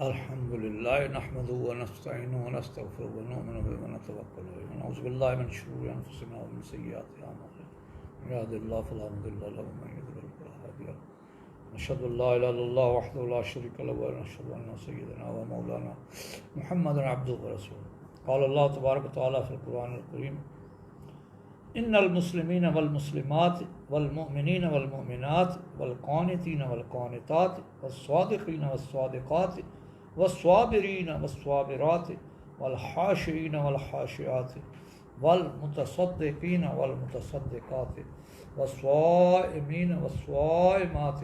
الحمد للہ نحمده ونستعینه ونستغفره ونؤمن به ونتوکل علیہ ونعوذ باللہ من شرور انفسنا ومن سیئات اعمالنا من يهده الله فلا مضل له ومن يضلل فلا هادي له نشهد ان لا اله الا الله وحده لا شريك له ونشهد ان سيدنا ومولانا محمدا عبده ورسوله قال الله تبارك وتعالى في القرآن الكريم ان المسلمین والمسلمات والمؤمنین والمؤمنات والقانتین والقانتات والصادقین والصادقات والصابرین والصابرات والحاشعین والحاشعات والمتصدقین والمتصدقات والصائمین والصائمات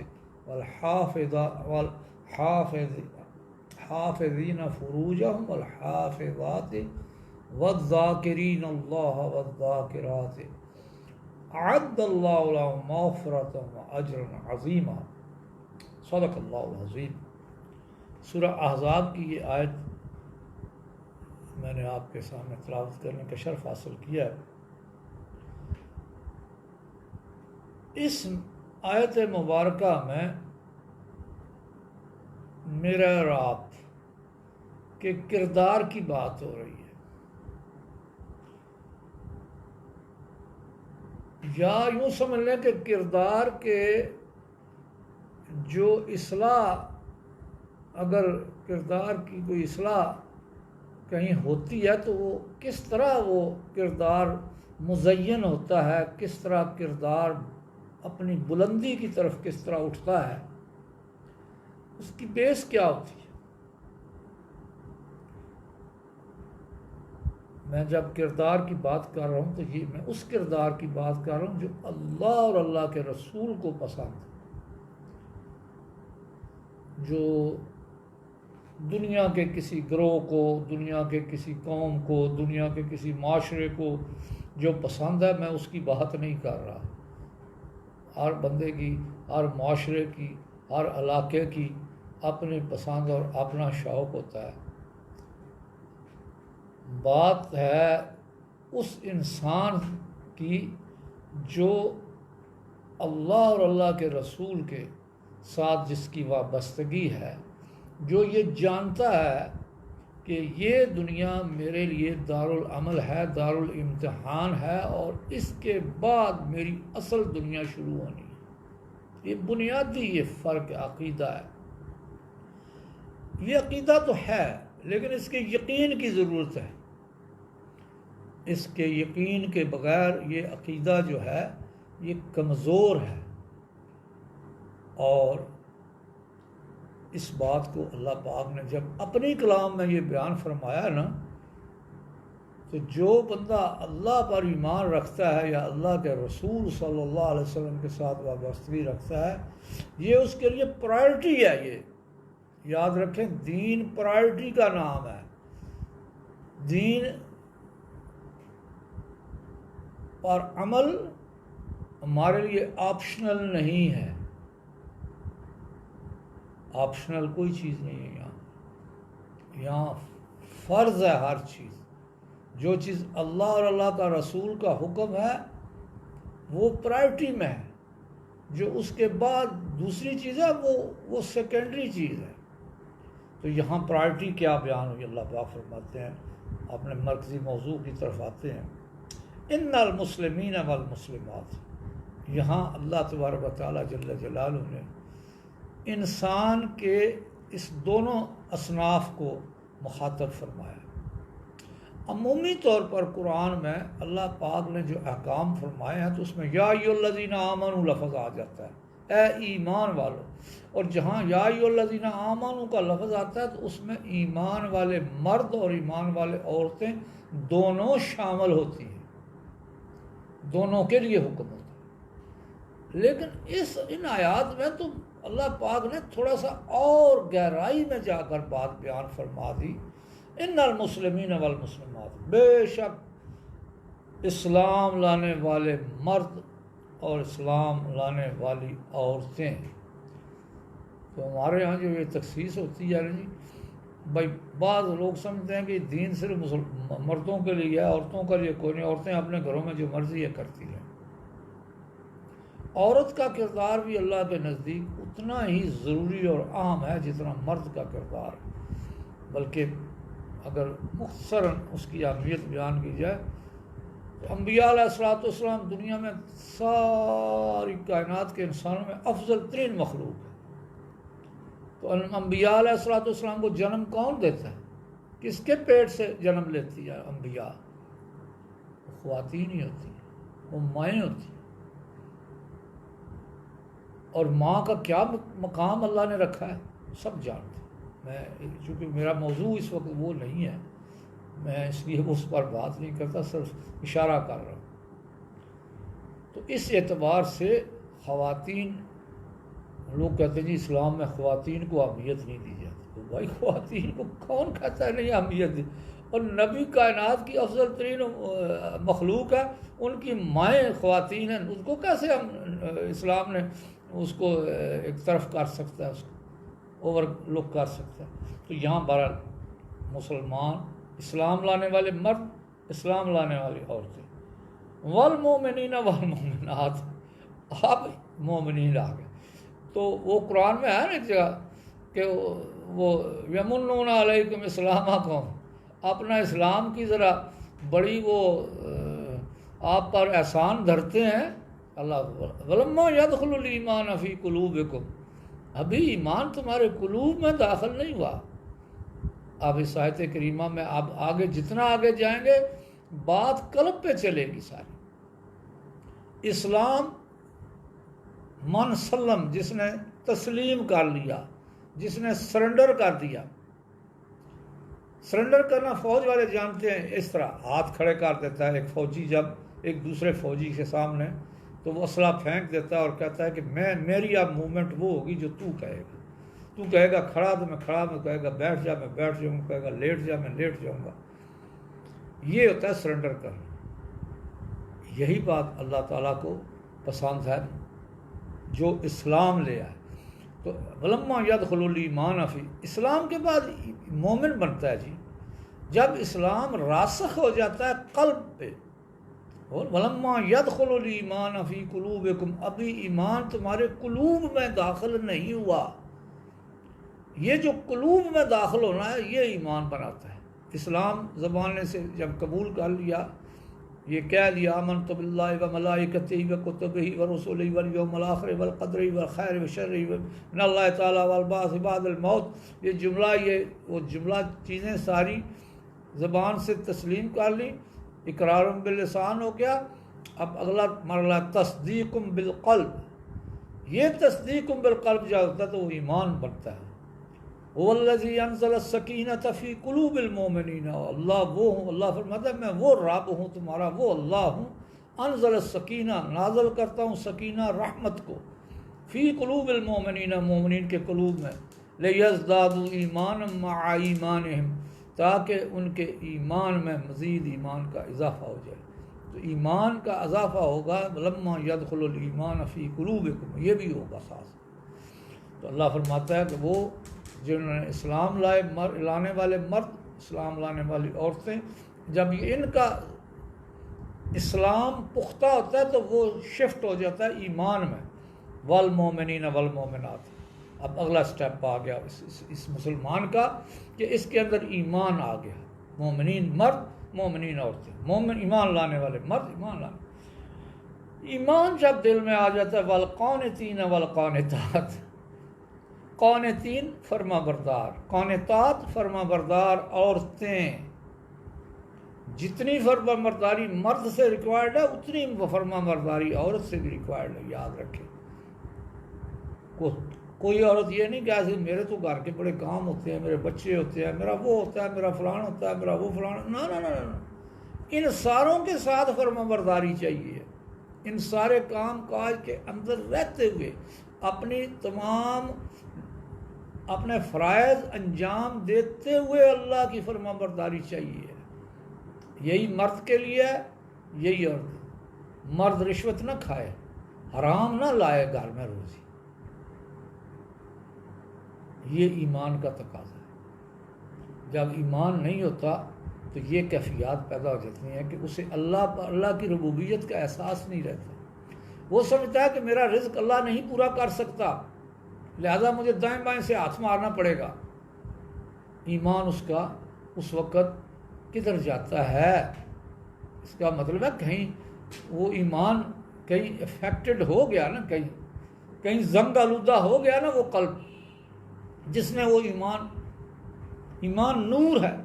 والحافظین فروجهم والحافظات والذاکرین اللہ والذاکرات اعد اللہ لهم مغفرۃ واجرا عظیما صدق اللہ العظیم۔ سورہ احزاب کی یہ آیت میں نے آپ کے سامنے تلاوت کرنے کا شرف حاصل کیا ہے۔ اس آیت مبارکہ میں معراج کے کردار کی بات ہو رہی ہے، یا یوں سمجھ لیں کہ کردار کے جو اصلاح، اگر کردار کی کوئی اصلاح کہیں ہوتی ہے تو وہ کس طرح وہ کردار مزین ہوتا ہے، کس طرح کردار اپنی بلندی کی طرف کس طرح اٹھتا ہے، اس کی بیس کیا ہوتی ہے۔ میں جب کردار کی بات کر رہا ہوں تو یہ میں اس کردار کی بات کر رہا ہوں جو اللہ اور اللہ کے رسول کو پسند ہے، جو دنیا کے کسی گروہ کو، دنیا کے کسی قوم کو، دنیا کے کسی معاشرے کو جو پسند ہے، میں اس کی بات نہیں کر رہا۔ ہر بندے کی، ہر معاشرے کی، ہر علاقے کی اپنی پسند اور اپنا شوق ہوتا ہے۔ بات ہے اس انسان کی جو اللہ اور اللہ کے رسول کے ساتھ جس کی وابستگی ہے، جو یہ جانتا ہے کہ یہ دنیا میرے لیے دارالعمل ہے، دارالامتحان ہے، اور اس کے بعد میری اصل دنیا شروع ہونی ہے۔ یہ بنیادی یہ فرق عقیدہ ہے۔ یہ عقیدہ تو ہے لیکن اس کے یقین کی ضرورت ہے۔ اس کے یقین کے بغیر یہ عقیدہ جو ہے یہ کمزور ہے، اور اس بات کو اللہ پاک نے جب اپنی کلام میں یہ بیان فرمایا نا، تو جو بندہ اللہ پر ایمان رکھتا ہے یا اللہ کے رسول صلی اللہ علیہ وسلم کے ساتھ وابستگی رکھتا ہے، یہ اس کے لیے پرائرٹی ہے۔ یہ یاد رکھیں، دین پرائرٹی کا نام ہے۔ دین اور عمل ہمارے لیے آپشنل نہیں ہے، آپشنل کوئی چیز نہیں ہے یہاں فرض ہے ہر چیز۔ جو چیز اللہ اور اللہ کا رسول کا حکم ہے وہ پرائرٹی میں ہے، جو اس کے بعد دوسری چیز ہے وہ سیکنڈری چیز ہے۔ تو یہاں پرائرٹی کیا بیان ہوئی، اللہ پاک فرماتے ہیں، اپنے مرکزی موضوع کی طرف آتے ہیں، ان المسلمین والمسلمات۔ یہاں اللہ تبارک و تعالیٰ جل جلالہ نے انسان کے اس دونوں اصناف کو مخاطب فرمایا۔ عمومی طور پر قرآن میں اللہ پاک نے جو احکام فرمائے ہیں تو اس میں یا ایھا الذین آمنوا لفظ آ جاتا ہے، اے ایمان والو، اور جہاں یا ایھا الذین آمنوا کا لفظ آتا ہے تو اس میں ایمان والے مرد اور ایمان والے عورتیں دونوں شامل ہوتی ہیں، دونوں کے لیے حکم ہوتا ہے۔ لیکن ان آیات میں تو اللہ پاک نے تھوڑا سا اور گہرائی میں جا کر بات بیان فرما دی، ان المسلمین والمسلمات، بے شک اسلام لانے والے مرد اور اسلام لانے والی عورتیں۔ تو ہمارے ہاں جو یہ تخصیص ہوتی ہے جی، بھائی بعض لوگ سمجھتے ہیں کہ دین صرف مردوں کے لیے ہے، عورتوں کے لیے کوئی نہیں، عورتیں اپنے گھروں میں جو مرضی ہے کرتی ہیں۔ عورت کا کردار بھی اللہ کے نزدیک اتنا ہی ضروری اور اہم ہے جتنا مرد کا کردار ہے۔ بلکہ اگر مختصراً اس کی اہمیت بیان کی جائے تو انبیاء علیہ الصلوۃ والسلام دنیا میں ساری کائنات کے انسانوں میں افضل ترین مخلوق ہے. تو انبیاء علیہ الصلوۃ والسلام کو جنم کون دیتا ہے؟ کس کے پیٹ سے جنم لیتی ہے انبیاء؟ خواتین ہی ہوتی ہیں، وہ مائیں ہوتی ہیں. اور ماں کا کیا مقام اللہ نے رکھا ہے سب جانتے ہیں. میں چونکہ میرا موضوع اس وقت وہ نہیں ہے، میں اس لیے اس پر بات نہیں کرتا، صرف اشارہ کر رہا ہوں. تو اس اعتبار سے خواتین، لوگ کہتے ہیں جی اسلام میں خواتین کو اہمیت نہیں دی جاتی. تو بھائی خواتین کو کون کہتا ہے نہیں اہمیت دی؟ اور نبی کائنات کی افضل ترین مخلوق ہے، ان کی مائیں خواتین ہیں، اس کو کیسے ہم اسلام نے اس کو ایک طرف کر سکتا ہے، اس کو اوور لک کر سکتا ہے؟ تو یہاں بہرحال مسلمان، اسلام لانے والے مرد، اسلام لانے والی عورتیں، والمومنین والمومنات، آپ مومنین آ گئے. تو وہ قرآن میں ہے نا ایک جگہ کہ وہ یمنون علیکم اسلامکم، اپنا اسلام کی ذرا بڑی وہ آپ پر احسان دھرتے ہیں. اللہ ولما یدخل الایمان فی قلوبکم، ابھی ایمان تمہارے قلوب میں داخل نہیں ہوا. اب اس آیت کریمہ میں آپ آگے جتنا آگے جائیں گے بات قلب پہ چلے گی ساری. اسلام من سلم، جس نے تسلیم کر لیا، جس نے سرنڈر کر دیا. سرنڈر کرنا فوج والے جانتے ہیں، اس طرح ہاتھ کھڑے کر دیتا ہے ایک فوجی جب ایک دوسرے فوجی کے سامنے، تو وہ اسلحہ پھینک دیتا ہے اور کہتا ہے کہ میری اب موومنٹ وہ ہوگی جو تو کہے گا. تو کہے گا کھڑا تو میں کھڑا، میں کہے گا بیٹھ جا میں بیٹھ جاؤں گا، کہے گا لیٹ جا میں لیٹ جاؤں گا. یہ ہوتا ہے سرنڈر کرنا. یہی بات اللہ تعالیٰ کو پسند ہے جو اسلام لے آئے. تو ولما یدخل الایمان فی، اسلام کے بعد مومن بنتا ہے جی جب اسلام راسخ ہو جاتا ہے قلب پہ. ولما یدخل الایمان فی قلوبکم، ابھی ایمان تمہارے قلوب میں داخل نہیں ہوا. یہ جو قلوب میں داخل ہونا ہے یہ ایمان بناتا ہے. اسلام زبان سے جب قبول کر لیا، یہ کہہ دیا آمنت باللہ و ملائکتہ و کتبہ و رسلہ والیوم الآخر والقدر والخیر وشر من اللہ تعالیٰ والبعث بعد الموت، یہ جملہ، یہ وہ جملہ چیزیں ساری زبان سے تسلیم کر لی، اقرار باللسان ہو گیا. اب اگلا مرحلہ تصدیق بالقلب. یہ تصدیق بالقلب جب ہوتا ہے تو وہ ایمان بنتا ہے. والذی انزل السکینۃ فی قلوب المؤمنین، اللہ وہ ہوں، اللہ فرماتا ہے میں وہ رب ہوں تمہارا، وہ اللہ ہوں. انزل السکینہ، نازل کرتا ہوں سکینہ رحمت کو، فی قلوب المؤمنین، مومنین کے قلوب میں، لیزدادوا ایمانا مع ایمانہم، تاکہ ان کے ایمان میں مزید ایمان کا اضافہ ہو جائے. تو ایمان کا اضافہ ہوگا لما یدخل الایمان فی قلوبکم، یہ بھی ہوگا ساتھ. تو اللہ فرماتا ہے کہ وہ جنہوں نے اسلام لانے والے مرد، اسلام لانے والی عورتیں، جب ان کا اسلام پختہ ہوتا ہے تو وہ شفٹ ہو جاتا ہے ایمان میں. والمومنین والمومنات، اب اگلا سٹیپ آ گیا اس مسلمان کا کہ اس کے اندر ایمان آ گیا. مومنین مرد، مومنین عورتیں، مومن ایمان لانے والے مرد، ایمان لانے. ایمان جب دل میں آ جاتا ہے، والقانتین والقانتات، قانتین فرما بردار، قانتات فرما بردار عورتیں. جتنی فرما برداری مرد سے ریکوائرڈ ہے اتنی فرما برداری عورت سے بھی ریکوائرڈ ہے. یاد رکھیں، کوئی عورت یہ نہیں کہہ سکتی میرے تو گھر کے بڑے کام ہوتے ہیں، میرے بچے ہوتے ہیں، میرا وہ ہوتا ہے، میرا فلان ہوتا ہے، میرا وہ فلان. نہ، ان ساروں کے ساتھ فرما برداری چاہیے. ان سارے کام کاج کے اندر رہتے ہوئے اپنی تمام اپنے فرائض انجام دیتے ہوئے اللہ کی فرما برداری چاہیے. یہی مرد کے لیے ہے، یہی عورت. مرد رشوت نہ کھائے، حرام نہ لائے گھر میں روزی. یہ ایمان کا تقاضا ہے. جب ایمان نہیں ہوتا تو یہ کیفیات پیدا ہو جاتی ہیں کہ اسے اللہ کی ربوبیت کا احساس نہیں رہتا. وہ سمجھتا ہے کہ میرا رزق اللہ نہیں پورا کر سکتا، لہذا مجھے دائیں بائیں سے ہاتھ مارنا پڑے گا. ایمان اس کا اس وقت کدھر جاتا ہے؟ اس کا مطلب ہے کہیں وہ ایمان کہیں افیکٹڈ ہو گیا نا، کہیں زنگ آلودہ ہو گیا نا وہ قلب جس میں وہ ایمان نور ہے،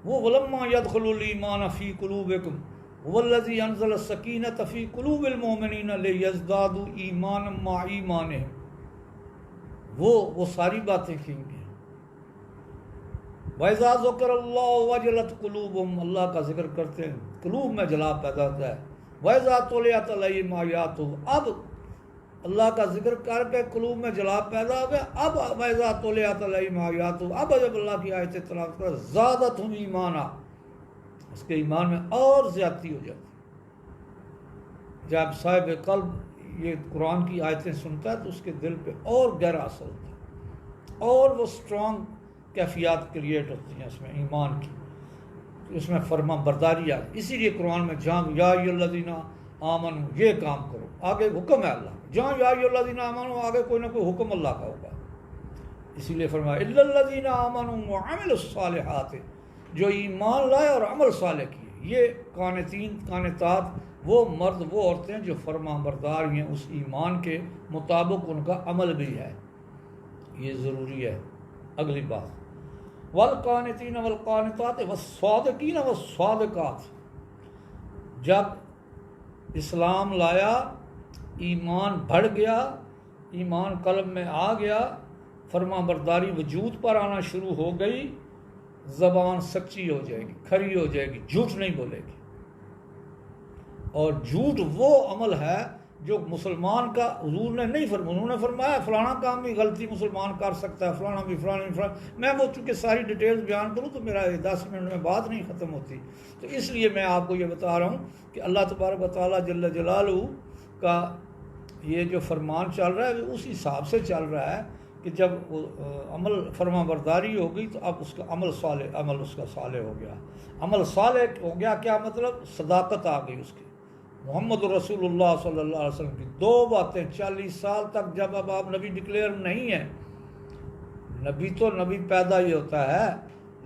وہ وَلَمَّا يَدْخُلُ الْإِيمَانَ فِي قُلُوبِكُمْ هُوَ الَّذِي أَنزَلَ السَّكِينَةَ فِي قُلُوبِ الْمُؤْمِنِينَ لِيَزْدَادُوا إِيمَانًا مَعَ إِيمَانِهِمْ، وہ ساری باتیں کی گئی۔ وَإِذَا ذُكِرَ اللَّهُ وَجِلَتْ قُلُوبُهُمْ، اللہ کا ذکر کرتے ہیں قلوب میں جلا پیدا ہوتا ہے۔ وَإِذَا تُلِيَتْ عَلَيْهِمْ آيَاتُهُ، اب اللہ کا ذکر کر کے قلوب میں جلا پیدا ہو گیا۔ اب وَإِذَا تُلِيَتْ عَلَيْهِمْ آيَاتُهُ، اب جب اللہ کی آیتیں تلاوت کرو زادتہم ایمانا، اس کے ایمان میں اور زیادتی ہو جاتی۔ جب صاحب قلب یہ قرآن کی آیتیں سنتا ہے تو اس کے دل پہ اور گہرا اثر ہوتا ہے، اور وہ اسٹرانگ کیفیات کریٹ ہوتی ہیں اس میں ایمان کی، اس میں فرما برداری آتی۔ اسی لیے قرآن میں جہاں یا ایھا الذین آمنوا یہ کام کرو، آگے حکم ہے اللہ، جہاں یا ایھا الذین آمنوا آگے کوئی نہ کوئی حکم اللہ کا ہوگا۔ اسی لیے فرمایا الا الذین آمنوا وعملوا الصالحات، جو ایمان لائے اور عمل صالح کیے۔ یہ قانتین قانتات وہ مرد وہ عورتیں جو فرما بردار ہیں، اس ایمان کے مطابق ان کا عمل بھی ہے، یہ ضروری ہے۔ اگلی بات والقانتین والقانتات والصادقین والصادقات، جب اسلام لایا ایمان بڑھ گیا، ایمان قلب میں آ گیا، فرما برداری وجود پر آنا شروع ہو گئی، زبان سچی ہو جائے گی، کھری ہو جائے گی، جھوٹ نہیں بولے گی۔ اور جھوٹ وہ عمل ہے جو مسلمان کا حضور نے نہیں فرمایا، انہوں نے فرمایا فلانا کام بھی غلطی مسلمان کر سکتا ہے، فلانا بھی فلانا بھی فلانا، میں وہ چونکہ ساری ڈیٹیلز بیان کروں تو میرا 10 منٹ میں بات نہیں ختم ہوتی، تو اس لیے میں آپ کو یہ بتا رہا ہوں کہ اللہ تبارک و تعالیٰ جل جلالہ کا یہ جو فرمان چل رہا ہے وہ اس حساب سے چل رہا ہے کہ جب عمل فرما برداری ہو گئی تو اب اس کا عمل صالح، عمل اس کا صالح ہو گیا، عمل صالح ہو گیا کیا مطلب؟ صداقت آ گئی اس کی۔ محمد رسول اللہ صلی اللہ علیہ وسلم کی 2 باتیں 40 سال تک، جب اب آپ نبی ڈکلیئر نہیں ہیں، نبی تو نبی پیدا ہی ہوتا ہے،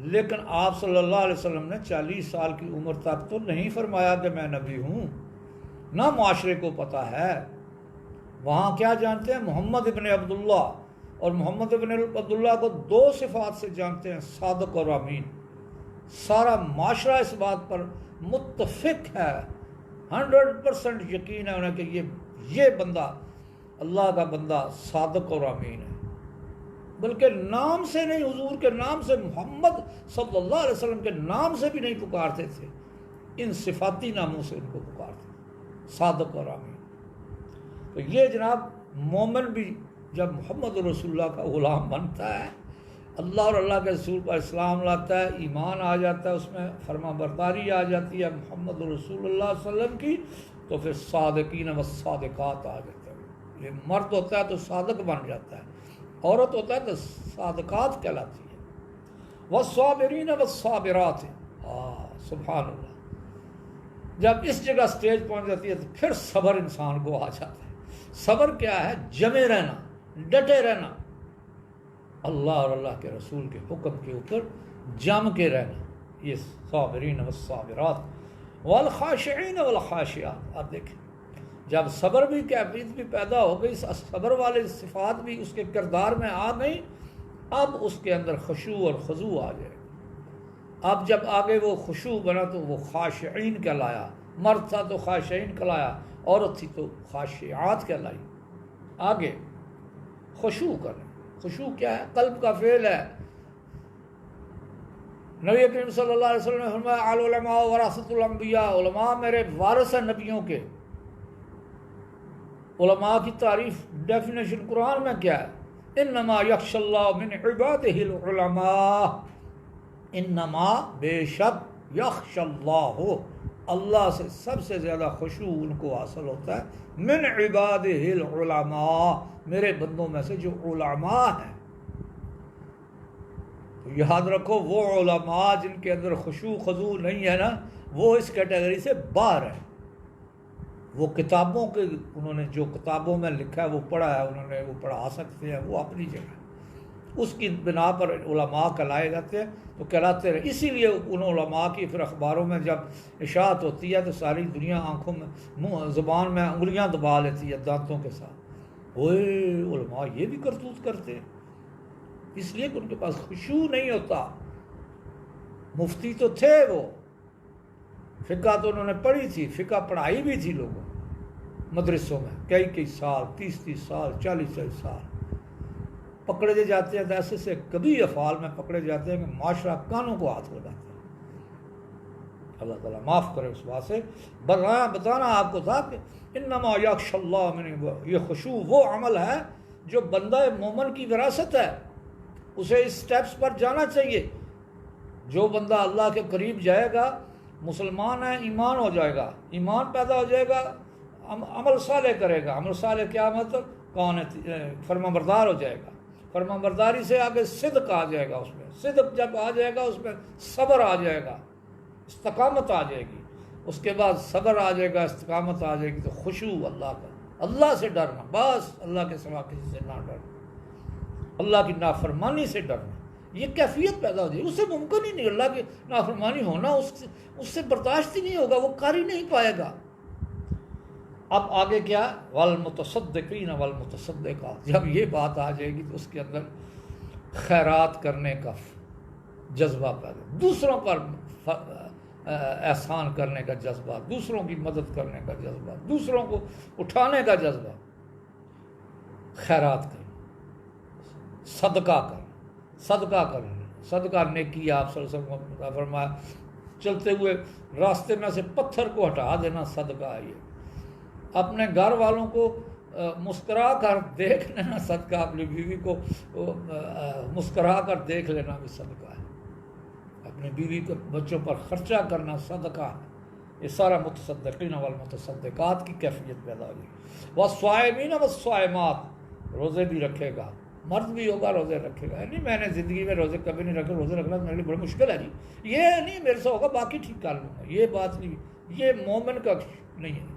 لیکن آپ صلی اللہ علیہ وسلم نے 40 سال کی عمر تک تو نہیں فرمایا کہ میں نبی ہوں، نہ معاشرے کو پتہ ہے۔ وہاں کیا جانتے ہیں؟ محمد ابن عبداللہ، اور محمد ابن عبداللہ کو 2 صفات سے جانتے ہیں، صادق اور امین۔ سارا معاشرہ اس بات پر متفق ہے، 100% یقین ہے انہیں کہ یہ بندہ اللہ کا بندہ صادق اور امین ہے، بلکہ نام سے نہیں، حضور کے نام سے، محمد صلی اللہ علیہ وسلم کے نام سے بھی نہیں پکارتے تھے، ان صفاتی ناموں سے ان کو پکارتے تھے، صادق اور امین۔ تو یہ جناب مومن بھی جب محمد رسول اللہ کا غلام بنتا ہے، اللہ اور اللہ کے رسول پر اسلام لاتا ہے، ایمان آ جاتا ہے، اس میں فرما برداری آ جاتی ہے محمد رسول اللہ صلی اللہ علیہ وسلم کی، تو پھر صادقین و صادقات آ جاتے ہیں۔ یہ مرد ہوتا ہے تو صادق بن جاتا ہے، عورت ہوتا ہے تو صادقات کہلاتی ہے۔ والصابرین والصابرات، سبحان اللہ، جب اس جگہ سٹیج پہنچ جاتی ہے تو پھر صبر انسان کو آ جاتا ہے۔ صبر کیا ہے؟ جمے رہنا، ڈٹے رہنا، اللہ اور اللہ کے رسول کے حکم کے اوپر جم کے رہنا، یہ صابرین والصابرات والخاشعین والخاشعات۔ آپ دیکھیں جب صبر بھی کیفیت بھی پیدا ہو گئی، صبر والے صفات بھی اس کے کردار میں آ گئی، اب اس کے اندر خشوع اور خضوع آ جائے گا۔ اب جب آگے وہ خشوع بنا تو وہ خاشعین کہلایا، مرد تھا تو خاشعین کہلایا، عورت تھی تو خاشعات کہلائی۔ آگے خشوع کریں، خشوع کیا ہے؟ قلب کا فعل ہے۔ نبی کریم صلی اللہ علیہ وسلم نے فرمایا العلماء ورثۃ الانبیاء، علماء میرے وارث ہیں نبیوں کے۔ علماء کی تعریف ڈیفینیشن قرآن میں کیا ہے؟ انما یخشی اللہ من عبادہ العلماء، انما بے شک یخشی اللہ، اللہ سے سب سے زیادہ خشوع ان کو حاصل ہوتا ہے، من عبادہ العلماء، میرے بندوں میں سے جو علماء ہیں۔ تو یاد رکھو وہ علماء جن کے اندر خشوع خضوع نہیں ہے نا، وہ اس کیٹیگری سے باہر ہے۔ وہ کتابوں کے انہوں نے جو کتابوں میں لکھا ہے وہ پڑھا ہے انہوں نے، وہ پڑھا سکتے ہیں، وہ اپنی جگہ۔ اس کی بنا پر علماء کہلائے جاتے ہیں، تو کہلاتے رہے. اسی لیے ان علماء کی پھر اخباروں میں جب اشاعت ہوتی ہے تو ساری دنیا آنکھوں میں منہ زبان میں انگلیاں دبا لیتی ہے دانتوں کے ساتھ. اوئے علماء یہ بھی کرتوت کرتے ہیں، اس لیے کہ ان کے پاس خشوع نہیں ہوتا. مفتی تو تھے وہ، فقہ تو انہوں نے پڑھی تھی، فقہ پڑھائی بھی تھی لوگوں مدرسوں میں کئی سال، 30 سال، 40 سال. پکڑے جاتے ہیں تو ایسے سے کبھی افعال میں پکڑے جاتے ہیں کہ معاشرہ کانوں کو ہاتھ لگاتے ہیں. اللہ تعالیٰ معاف کرے اس بات سے. بتانا آپ کو تھا کہ انما یخش اللہ من، یہ خشوع وہ عمل ہے جو بندہ مومن کی وراثت ہے، اسے اس سٹیپس پر جانا چاہیے. جو بندہ اللہ کے قریب جائے گا، مسلمان ہے، ایمان ہو جائے گا، ایمان پیدا ہو جائے گا، عمل صالح کرے گا. عمل صالح کیا مطلب؟ کون فرما بردار ہو جائے گا. فرما برداری سے آگے صدق آ جائے گا، اس میں صدق جب آ جائے گا اس میں صبر آ جائے گا، استقامت آ جائے گی. اس کے بعد صبر آ جائے گا، استقامت آ جائے گی، تو خشوع اللہ کا، اللہ سے ڈرنا، بس اللہ کے سوا کسی سے نہ ڈرنا، اللہ کی نافرمانی سے ڈرنا. یہ کیفیت پیدا ہو جائے، اس سے ممکن ہی نہیں. اللہ کی نافرمانی ہونا اس سے برداشت ہی نہیں ہوگا، وہ کر ہی نہیں پائے گا. اب آگے کیا؟ والمتصدقین والمتصدقات. جب یہ بات آ جائے گی تو اس کے اندر خیرات کرنے کا جذبہ پیدا، دوسروں پر احسان کرنے کا جذبہ، دوسروں کی مدد کرنے کا جذبہ، دوسروں کو اٹھانے کا جذبہ، خیرات کرنا، صدقہ کرنا. صدقہ نیکی، آپ صلی اللہ علیہ وسلم نے فرمایا چلتے ہوئے راستے میں سے پتھر کو ہٹا دینا صدقہ ہے. یہ اپنے گھر والوں کو مسکرا کر دیکھ لینا صدقہ، اپنی بیوی کو مسکرا کر دیکھ لینا بھی صدقہ ہے. اپنی بیوی کو بچوں پر خرچہ کرنا صدقہ ہے. یہ سارا متصدقین والمتصدقات کی کیفیت پیدا ہوگی. والصائمین والصائمات، روزے بھی رکھے گا، مرد بھی ہوگا روزے رکھے گا. نہیں میں نے زندگی میں روزے کبھی نہیں رکھے، روزے رکھنا میرے لیے بڑا مشکل ہے جی، یہ نہیں میرے سے ہوگا باقی ٹھیک کر لوں گا، یہ بات نہیں، یہ مومن کا نہیں ہے.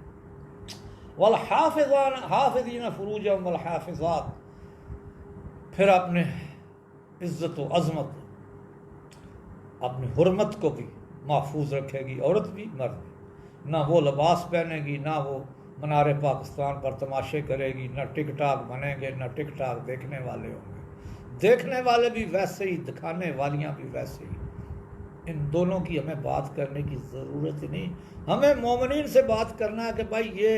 والحافظین فروجهم والحافظات، پھر اپنے عزت و عظمت، اپنی حرمت کو بھی محفوظ رکھے گی، عورت بھی مرد بھی. نہ وہ لباس پہنے گی، نہ وہ منار پاکستان پر تماشے کرے گی، نہ ٹک ٹاک بنیں گے، نہ ٹک ٹاک دیکھنے والے ہوں گے. دیکھنے والے بھی ویسے ہی، دکھانے والیاں بھی ویسے ہی. ان دونوں کی ہمیں بات کرنے کی ضرورت نہیں. ہمیں مومنین سے بات کرنا ہے کہ بھائی یہ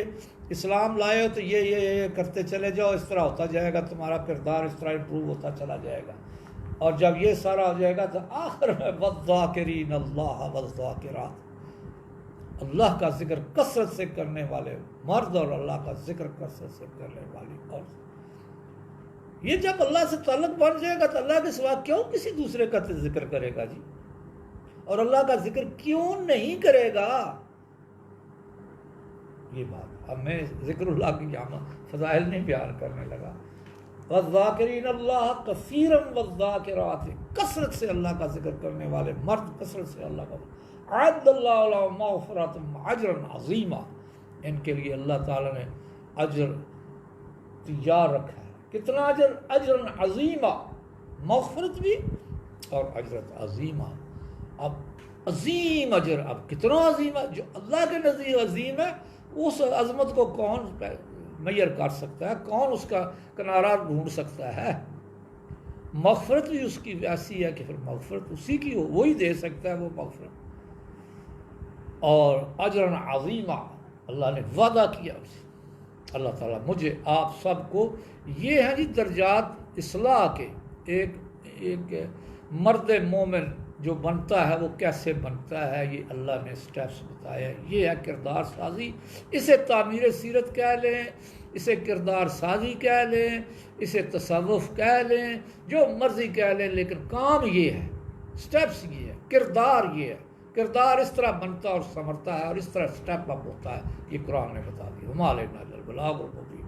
اسلام لائے ہو تو یہ کرتے چلے جاؤ، اس طرح ہوتا جائے گا، تمہارا کردار اس طرح امپروو ہوتا چلا جائے گا. اور جب یہ سارا ہو جائے گا تو آخر میں والذاکرین اللہ والذاکرات، اللہ کا ذکر کثرت سے کرنے والے مرد اور اللہ کا ذکر کثرت سے کرنے والی عورت. یہ جب اللہ سے تعلق بن جائے گا تو اللہ کے سوا کیوں کسی دوسرے کا ذکر کرے گا جی؟ اور اللہ کا ذکر کیوں نہیں کرے گا؟ یہ بات اب میں ذکر اللہ کی یہاں فضائل نہیں بیان کرنے لگا. والذاکرین اللہ کثیرا والذاکرات، کثرت سے اللہ کا ذکر کرنے والے مرد، کثرت سے اللہ کا. اعد اللہ لهم مغفرۃ اجرا عظیما، ان کے لیے اللہ تعالیٰ نے اجر تیار رکھا ہے. کتنا اجر؟ اجرا عظیما، مغفرت بھی اور اجرت عظیمہ. اب عظیم اجر، اب کتنا عظیم ہے، جو اللہ کے نزدیک عظیم ہے، اس عظمت کو کون میئر کر سکتا ہے؟ کون اس کا کنارہ ڈھونڈ سکتا ہے؟ مغفرت بھی اس کی ایسی ہے کہ پھر مغفرت اسی کی ہو، وہی دے سکتا ہے وہ مغفرت. اور اجر عظیمہ اللہ نے وعدہ کیا اسے. اللہ تعالیٰ مجھے آپ سب کو، یہ ہیں جی درجات اصلاح کے. ایک مرد مومن جو بنتا ہے وہ کیسے بنتا ہے، یہ اللہ نے سٹیپس بتایا. یہ ہے کردار سازی. اسے تعمیر سیرت کہہ لیں، اسے کردار سازی کہہ لیں، اسے تصوف کہہ لیں، جو مرضی کہہ لیں، لیکن کام یہ ہے، سٹیپس یہ ہے، کردار یہ ہے. کردار اس طرح بنتا اور سنورتا ہے اور اس طرح سٹیپ اپ ہوتا ہے. یہ قرآن نے بتا دیا. وما علینا الا البلاغ المبین.